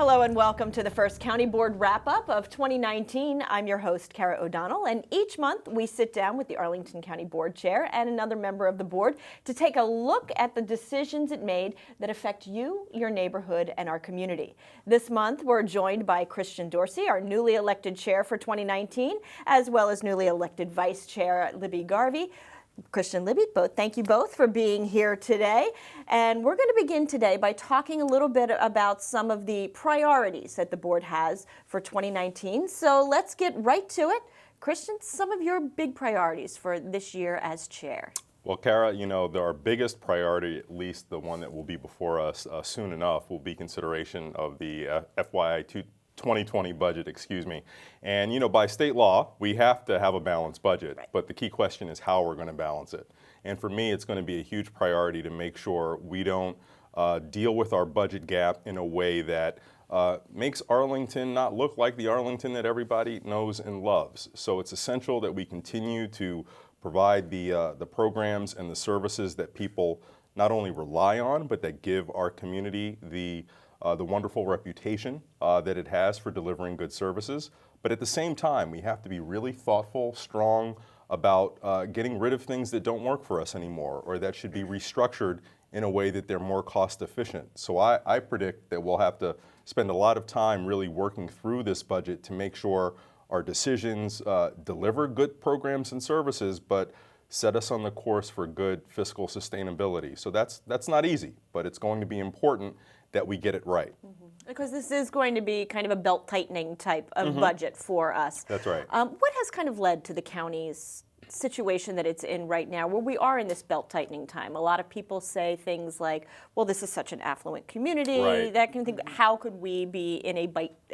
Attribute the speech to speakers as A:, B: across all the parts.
A: Hello and welcome to the first County Board wrap-up of 2019. I'm your host, Kara O'Donnell, and each month we sit down with the Arlington County Board Chair and another member of the board to take a look at the decisions it made that affect you, your neighborhood, and our community. This month we're joined by Christian Dorsey, our newly elected chair for 2019, as well as newly elected Vice Chair Libby Garvey. Christian, Libby, thank you both for being here today. And we're going to begin today by talking a little bit about some of the priorities that the board has for 2019. So let's get right to it. Christian, some of your big priorities for this year as chair.
B: Well, Kara, our biggest priority, at least the one that will be before us soon enough, will be consideration of the FY20 budget, And, by state law, we have to have a balanced budget. Right. But the key question is how we're going to balance it. And for me, it's going to be a huge priority to make sure we don't deal with our budget gap in a way that makes Arlington not look like the Arlington that everybody knows and loves. So it's essential that we continue to provide the programs and the services that people not only rely on, but that give our community the wonderful reputation that it has for delivering good services. But at the same time, we have to be really thoughtful, strong about getting rid of things that don't work for us anymore or that should be restructured in a way that they're more cost efficient. So I predict that we'll have to spend a lot of time really working through this budget to make sure our decisions deliver good programs and services, but set us on the course for good fiscal sustainability. So that's not easy, but it's going to be important that we get it right.
A: Mm-hmm. Because this is going to be kind of a belt-tightening type of budget for us.
B: That's right.
A: What has kind of led to the county's situation that it's in right now, where we are in this belt-tightening time? A lot of people say things like, well, this is such an affluent community,
B: right.
A: That kind of thing. How could we be in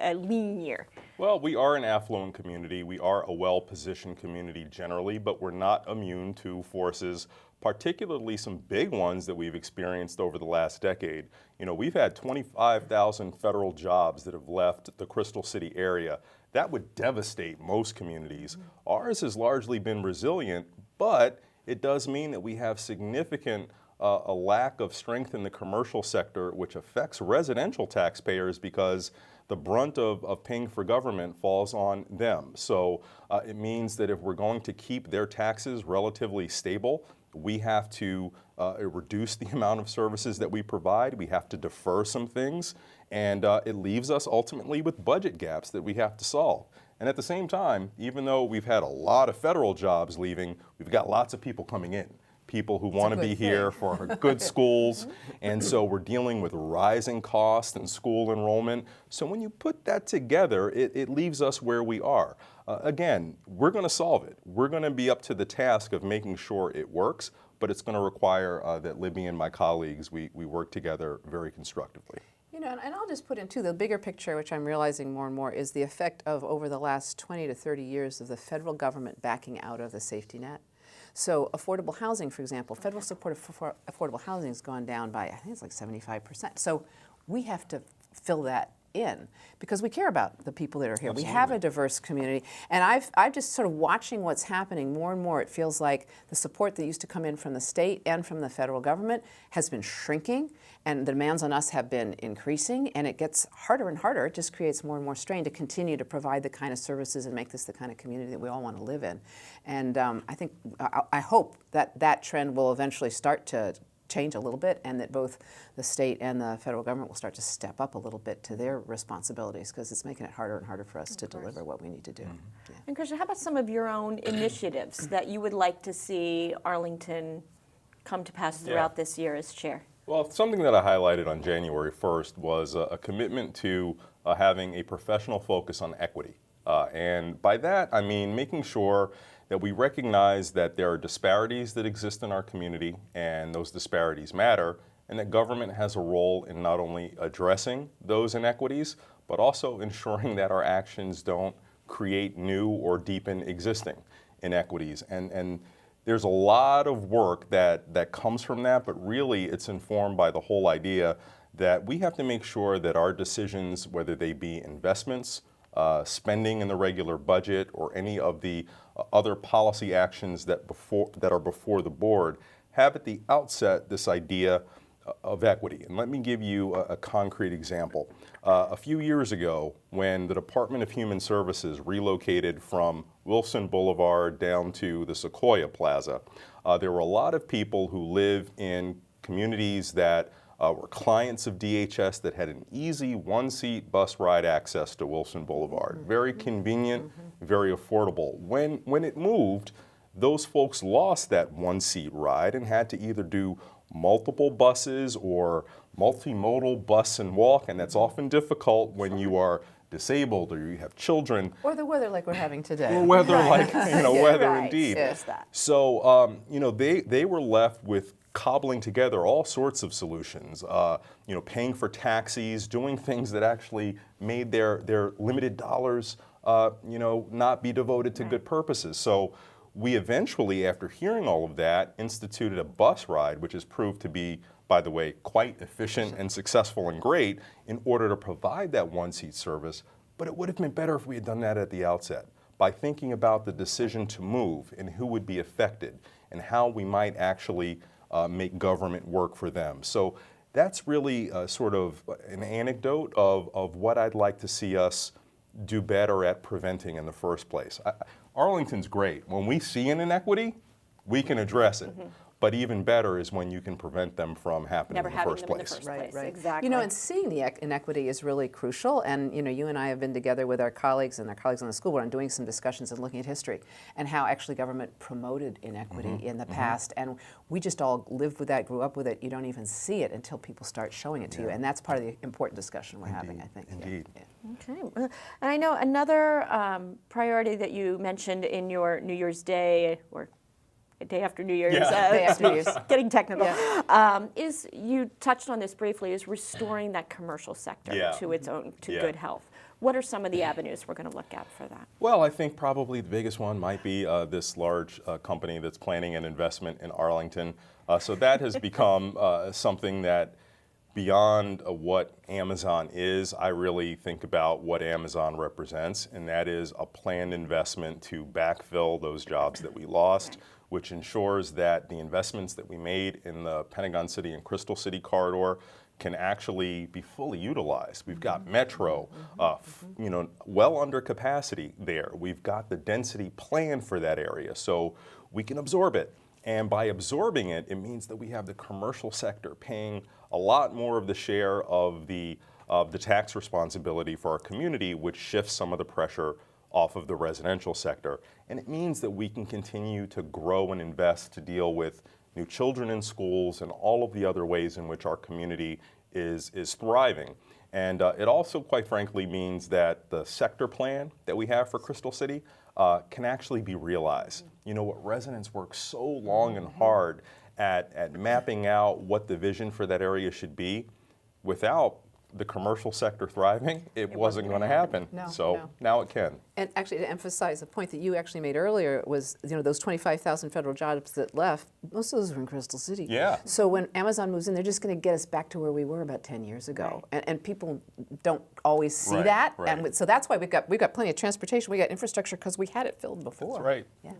A: a lean year?
B: Well, we are an affluent community. We are a well-positioned community generally, but we're not immune to forces, particularly some big ones that we've experienced over the last decade. We've had 25,000 federal jobs that have left the Crystal City area. That would devastate most communities. Ours has largely been resilient, but it does mean that we have significant a lack of strength in the commercial sector, which affects residential taxpayers because the brunt of paying for government falls on them. So it means that if we're going to keep their taxes relatively stable, we have to reduce the amount of services that we provide. We have to defer some things, and it leaves us ultimately with budget gaps that we have to solve. And at the same time, even though we've had a lot of federal jobs leaving, we've got lots of people coming in. People who want to be here for good schools, and so we're dealing with rising costs and school enrollment. So when you put that together, it leaves us where we are. Again, we're going to solve it. We're going to be up to the task of making sure it works, but it's going to require that Libby and my colleagues, we work together very constructively.
C: And I'll just put in too, the bigger picture, which I'm realizing more and more, is the effect of over the last 20 to 30 years of the federal government backing out of the safety net. So affordable housing, for example, federal support for affordable housing has gone down by, I think it's like 75%. So we have to fill that in because we care about the people that are here.
B: Absolutely.
C: We have a diverse community, and I've just sort of watching what's happening more and more. It feels like the support that used to come in from the state and from the federal government has been shrinking, and the demands on us have been increasing, and it gets harder and harder. It just creates more and more strain to continue to provide the kind of services and make this the kind of community that we all want to live in. And I hope that trend will eventually start to change a little bit, and that both the state and the federal government will start to step up a little bit to their responsibilities, because it's making it harder and harder for us to deliver what we need to do. Yeah.
A: And Christian, how about some of your own initiatives that you would like to see Arlington come to pass throughout this year as chair?
B: Well, something that I highlighted on January 1st was a commitment to having a professional focus on equity. And by that, I mean making sure that we recognize that there are disparities that exist in our community, and those disparities matter, and that government has a role in not only addressing those inequities, but also ensuring that our actions don't create new or deepen existing inequities. And there's a lot of work that comes from that, but really it's informed by the whole idea that we have to make sure that our decisions, whether they be investments, spending in the regular budget, or any of the other policy actions that are before the board, have at the outset this idea of equity. And let me give you a concrete example. A few years ago, when the Department of Human Services relocated from Wilson Boulevard down to the Sequoia Plaza, there were a lot of people who live in communities that were clients of DHS that had an easy one-seat bus ride access to Wilson Boulevard. Very convenient, very affordable. When it moved, those folks lost that one-seat ride and had to either do multiple buses or multimodal bus and walk, and that's often difficult when you are disabled or you have children.
C: Or the weather like we're having today.
B: Or weather like, weather
A: Right.
B: indeed.
A: Yes. That.
B: So, they were left with cobbling together all sorts of solutions, paying for taxis, doing things that actually made their limited dollars, not be devoted to good purposes. So we eventually, after hearing all of that, instituted a bus ride, which has proved to be, by the way, quite efficient and successful and great in order to provide that one-seat service. But it would have been better if we had done that at the outset, by thinking about the decision to move and who would be affected and how we might actually make government work for them. So that's really sort of an anecdote of what I'd like to see us do better at preventing in the first place. Arlington's great. When we see an inequity, we can address it. But even better is when you can prevent them from happening
A: Never
B: in the
A: having
B: first
A: them in the
B: place.
A: first
C: Right,
A: place.
C: right.
A: Exactly.
C: And seeing the inequity is really crucial. And you and I have been together with our colleagues and our colleagues on the school board and doing some discussions and looking at history and how actually government promoted inequity in the past. And we just all lived with that, grew up with it. You don't even see it until people start showing it to you. And that's part of the important discussion we're having, I think.
B: Indeed.
C: Yeah.
A: Okay. And I know another priority that you mentioned in your New Year's Day or day after New Year's,
C: Day after New Year's.
A: getting technical, is, you touched on this briefly, is restoring that commercial sector to its own, to good health. What are some of the avenues we're going to look at for that?
B: Well, I think probably the biggest one might be this large company that's planning an investment in Arlington. So that has become something that, beyond what Amazon is, I really think about what Amazon represents, and that is a planned investment to backfill those jobs that we lost, which ensures that the investments that we made in the Pentagon City and Crystal City corridor can actually be fully utilized. We've got Metro, well under capacity there. We've got the density plan for that area, so we can absorb it. And by absorbing it, it means that we have the commercial sector paying a lot more of the share of the tax responsibility for our community, which shifts some of the pressure off of the residential sector. And it means that we can continue to grow and invest to deal with new children in schools and all of the other ways in which our community is thriving. And it also, quite frankly, means that the sector plan that we have for Crystal City can actually be realized. What residents work so long and hard at mapping out what the vision for that area should be, without the commercial sector thriving, it wasn't going to happen.
C: No.
B: Now it can.
C: And actually, to emphasize the point that you actually made earlier was, those 25,000 federal jobs that left, most of those were in Crystal City.
B: Yeah.
C: So when Amazon moves in, they're just going to get us back to where we were about 10 years ago. And people don't always see that.
B: Right.
C: And so that's why we've got plenty of transportation, we got infrastructure, because we had it filled before.
B: That's right.
C: Yeah.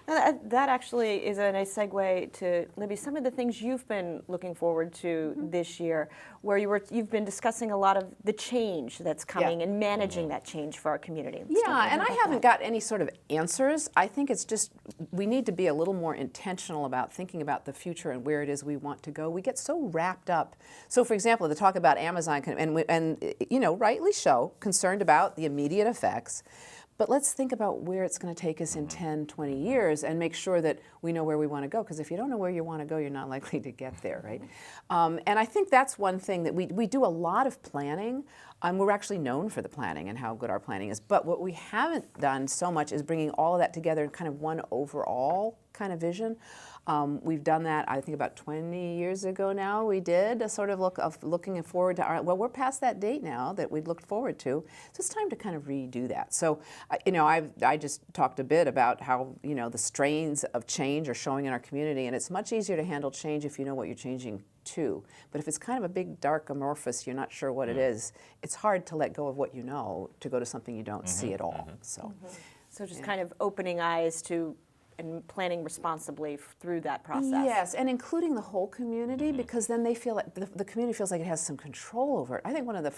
A: That actually is a nice segue to, Libby, some of the things you've been looking forward to this year, where you've been discussing a lot of the change that's coming and managing that change for our community.
C: Yeah, and I haven't got any sort of answers. I think it's just we need to be a little more intentional about thinking about the future and where it is we want to go. We get so wrapped up. So, for example, to talk about Amazon, and rightly so, concerned about the immediate effects. But let's think about where it's going to take us in 10, 20 years and make sure that we know where we want to go. Because if you don't know where you want to go, you're not likely to get there, right? And I think that's one thing that we do a lot of planning. We're actually known for the planning and how good our planning is. But what we haven't done so much is bringing all of that together in kind of one overall kind of vision. We've done that, I think, about 20 years ago now. We did a sort of looking forward to well, we're past that date now that we'd looked forward to. So it's time to kind of redo that. So, I just talked a bit about how, the strains of change are showing in our community, and it's much easier to handle change if you know what you're changing to. But if it's kind of a big, dark, amorphous, you're not sure what it is, it's hard to let go of what you know to go to something you don't see at all. So
A: just kind of opening eyes to and planning responsibly through that process.
C: Yes, and including the whole community, because then they feel like the community feels like it has some control over it. I think one of the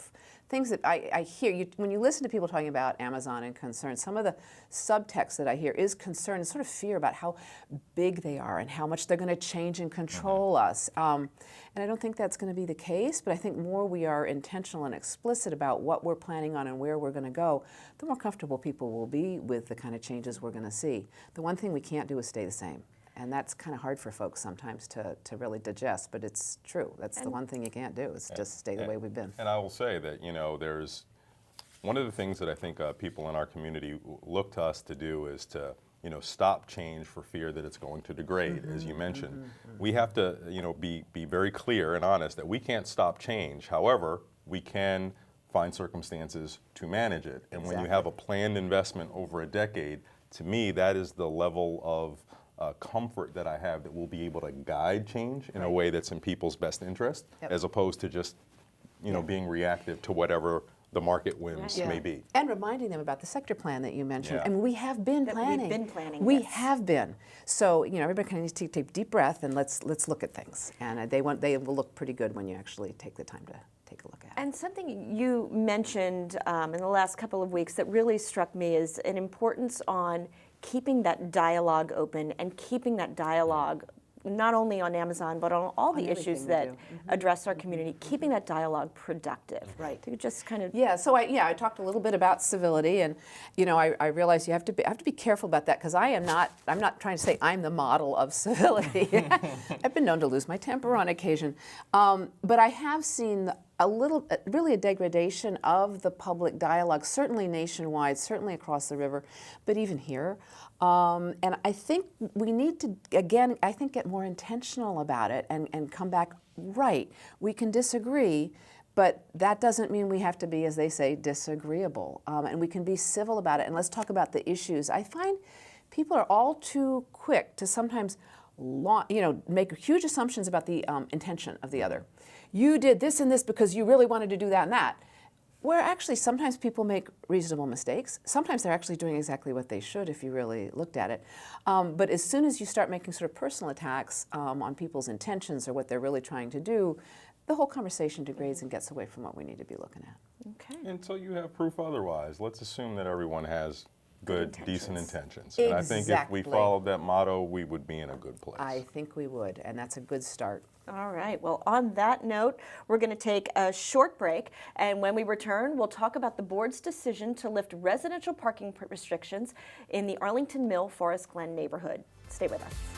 C: things that I hear, when you listen to people talking about Amazon and concern, some of the subtext that I hear is concern and sort of fear about how big they are and how much they're going to change and control us. And I don't think that's going to be the case, but I think more we are intentional and explicit about what we're planning on and where we're going to go, the more comfortable people will be with the kind of changes we're going to see. The one thing we can't do is stay the same. And that's kind of hard for folks sometimes to really digest, but it's true. That's the one thing you can't do is just stay the way we've been.
B: And I will say that, there's one of the things that I think people in our community look to us to do is to, stop change for fear that it's going to degrade, as you mentioned. We have to, be very clear and honest that we can't stop change. However, we can find circumstances to manage it. And when you have a planned investment over a decade, to me, that is the level of comfort that I have that we'll be able to guide change in a way that's in people's best interest, as opposed to just, being reactive to whatever the market whims may be.
C: And reminding them about the sector plan that you mentioned. And we have been planning.
A: We've been planning
C: We
A: this.
C: have been. So, everybody kind of needs to take a deep breath and let's look at things. And they will look pretty good when you actually take the time to take a look at it.
A: And something you mentioned in the last couple of weeks that really struck me is an importance on keeping that dialogue open and keeping that dialogue not only on Amazon, but on all the issues that address our community, keeping that dialogue productive.
C: Right.
A: You just kind of
C: So I talked a little bit about civility, and I realize you have to be careful about that because I'm not trying to say I'm the model of civility. I've been known to lose my temper on occasion, but I have seen really a degradation of the public dialogue, certainly nationwide, certainly across the river, but even here. And I think we need to, again, get more intentional about it and come back, right, we can disagree, but that doesn't mean we have to be, as they say, disagreeable. And we can be civil about it, and let's talk about the issues. I find people are all too quick to sometimes make huge assumptions about the intention of the other. You did this and this because you really wanted to do that and that. Where actually sometimes people make reasonable mistakes. Sometimes they're actually doing exactly what they should if you really looked at it. But as soon as you start making sort of personal attacks on people's intentions or what they're really trying to do, the whole conversation degrades and gets away from what we need to be looking at.
A: Okay.
B: Until you have proof otherwise, let's assume that everyone has good, decent intentions.
C: Exactly.
B: And I think if we followed that motto, we would be in a good place.
C: I think we would, and that's a good start.
A: All right. Well, on that note, we're going to take a short break. And when we return, we'll talk about the board's decision to lift residential parking restrictions in the Arlington Mill Forest Glen neighborhood. Stay with us.